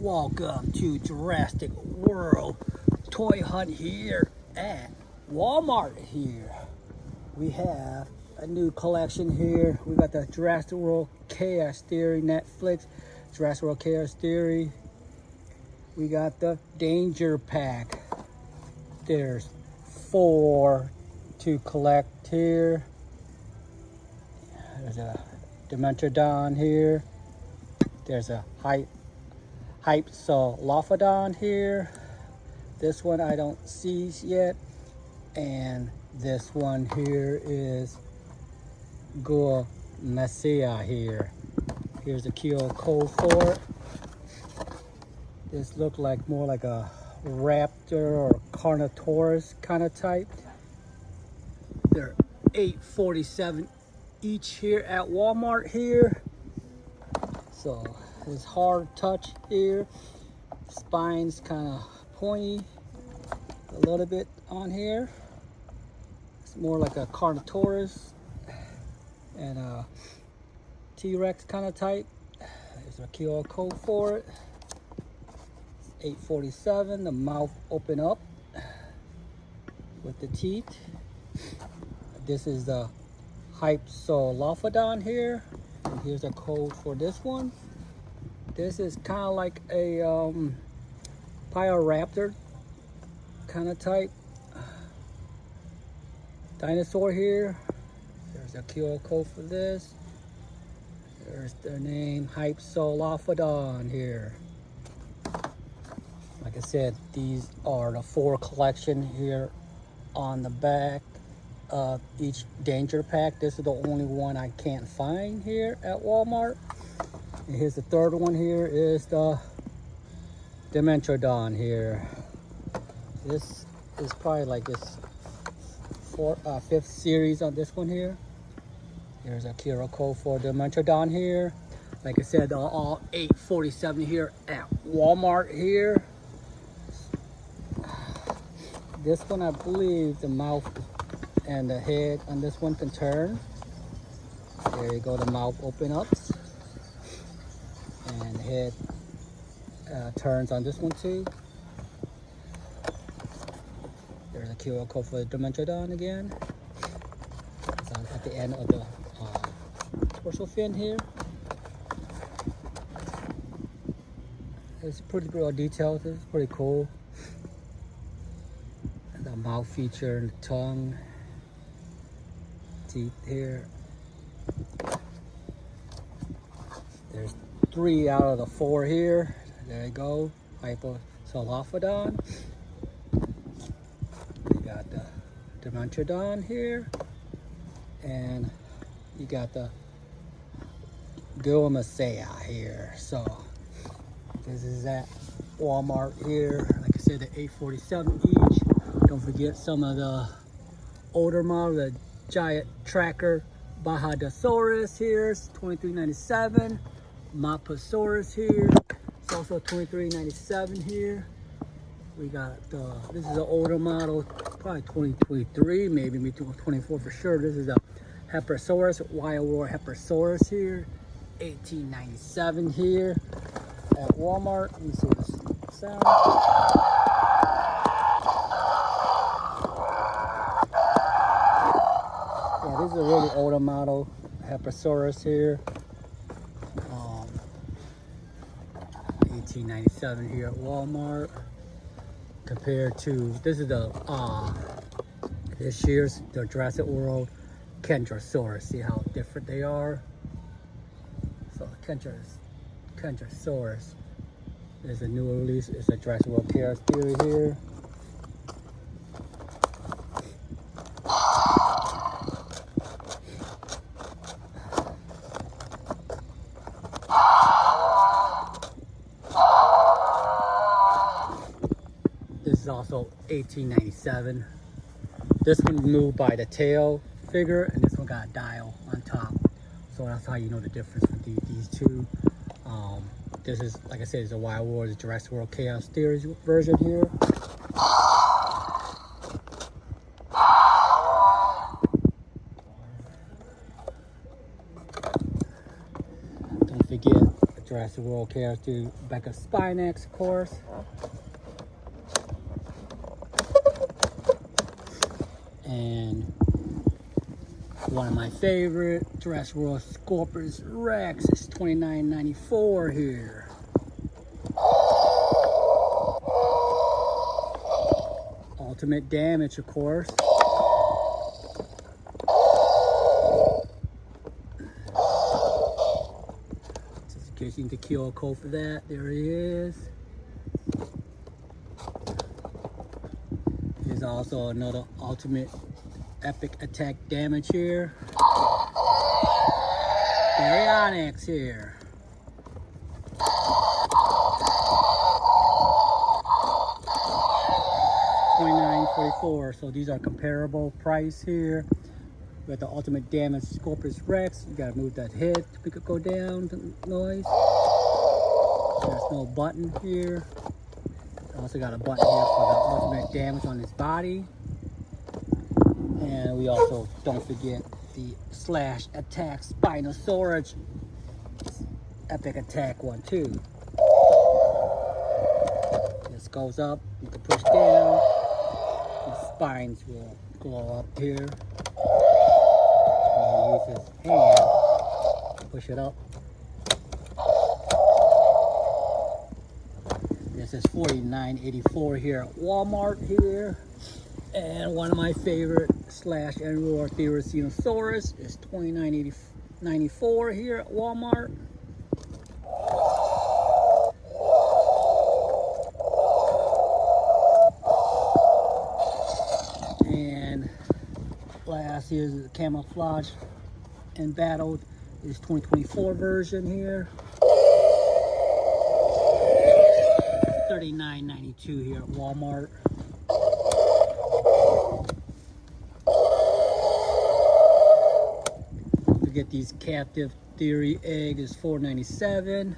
Welcome to Jurassic World toy hunt here at Walmart here. We have a new collection here. We got the Jurassic World Chaos Theory Netflix, Jurassic World Chaos Theory. We got the Danger Pack. There's 4 to collect here. There's a Dimetrodon here. There's a Hypsilophodon here. This one I don't see yet. And this one here is Guesmia here. Here's a QR code for it. This looked like more like a raptor or Carnotaurus kind of type. They're $8.47 each here at Walmart here. So it's hard touch here. Spine's kind of pointy a little bit on here. It's more like a Carnotaurus and a T-Rex kind of type. There's a QR code for it. It's $8.47. The mouth open up with the teeth. This is the Hypsilophodon here. And here's a code for this one. This is kind of like a Raptor kind of type dinosaur here. There's a QR code for this. There's their name, Hypsilophodon here. Like I said, these are the 4 collection here on the back of each Danger Pack. This is the only one I can't find here at Walmart. And here's the third one here is the Dimetrodon here. This is probably like this 5th series on this one here. Here's a QR code for Dimetrodon here. Like I said, all $8.47 here at Walmart here. This one, I believe the mouth and the head on this one can turn. There you go, the mouth open up. And the head turns on this one too. There's a QR code for the Dimetrodon again. It's at the end of the torso fin here. It's pretty well detailed. It's pretty cool. The mouth feature and the tongue, teeth here. There's 3 out of the 4 here. There you go. Hypsilophodon. You got the Dimetrodon here, and you got the Guesmia here. So this is at Walmart here. Like I said, they're $8.47 each. Don't forget some of the older model, the giant tracker Bajadasaurus here, it's $23.97. Mopasaurus here, it's also $23.97 here. We got this is an older model, probably 2023, maybe 24 for sure. This is a Hypsilophodon, Wild War Hypsilophodon here, $18.97 here at Walmart. Let me see this sound. Yeah, this is a really older model Hypsilophodon here. $18.97 here at Walmart. Compared to this is the this year's the Jurassic World KENTROSAURUS. See how different they are. So KENTROSAURUS is a new release. It's a Jurassic World Chaos Theory here. This is also $18.97. This one moved by the tail figure, and this one got a dial on top. So that's how you know the difference with these two. This is, like I said, it's a Wild War, the Jurassic World Chaos Theory version here. Don't forget Jurassic World character, back of Spinax, of course. And one of my favorite Jurassic World Scorpius Rex is $29.94 here. Ultimate damage, of course. Just getting the kill code for that. There he is. Here's also another ultimate epic attack damage here. THERIZINOSAURUS here. $29.44. So these are comparable price here. With the ultimate damage Scorpius Rex, you gotta move that head to make it go down. The noise. There's no button here. Also got a button here for the ultimate damage on his body. And we also don't forget the slash attack Spinosaurus epic attack one too. This goes up, you can push down, the spines will glow up here. And use his hand to push it up. This is $49.84 here at Walmart here. And one of my favorite slash and roar THERIZINOSAURUS is $29.94 here at Walmart. And last, here's the camouflage and battled is 2024 version here. $39.92 here at Walmart. Don't forget these captive theory egg is $4.97.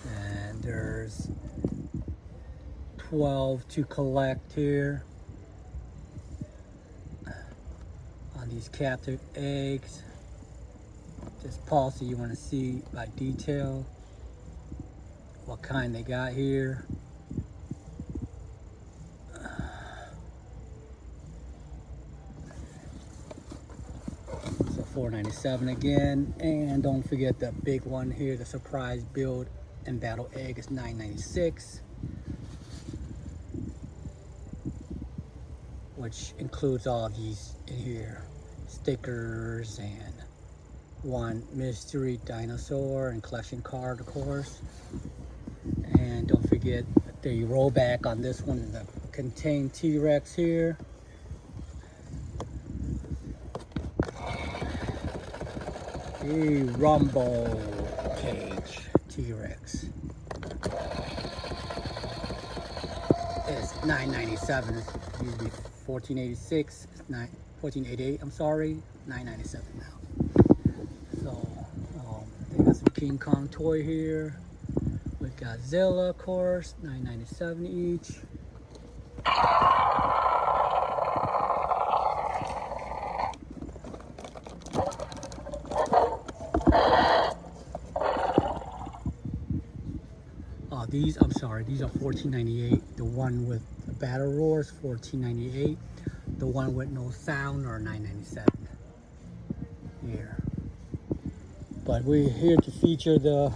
And there's 12 to collect here on these captive eggs. Just pause so you want to see by detail what kind they got here. So $4.97 again, and don't forget the big one here, the surprise build and battle egg is $9.96, which includes all of these in here, stickers and one mystery dinosaur and collection card, of course. And don't forget the rollback on this one is the contained T-Rex here. A Rumble cage T-Rex. It's $9.97. It's usually $14.86. It's $14.88. I'm sorry, $9.97 now. So they got some King Kong toy here with Godzilla, of course, $9.97 each. These, I'm sorry, these are $14.98. The one with the battle roars, $14.98. The one with no sound are $9.97 here. But we're here to feature the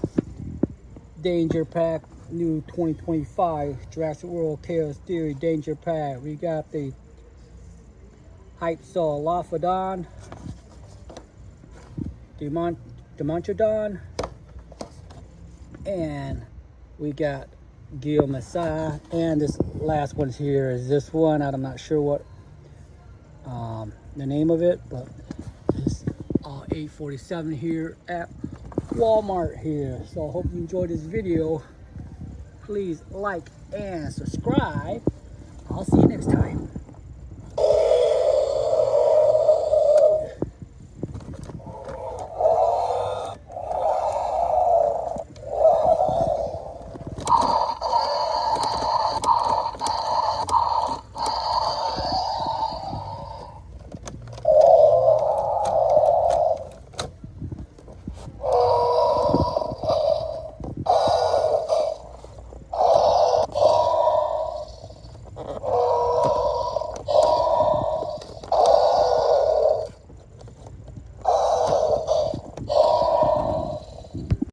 Danger Pack new 2025 Jurassic World Chaos Theory Danger Pack. We got the Hypsilophodon, Dimetrodon, and we got Guesmia, and this last one here is this one. I'm not sure what the name of it, but it's $8.47 here at Walmart here. So I hope you enjoyed this video. Please like and subscribe. I'll see you next time.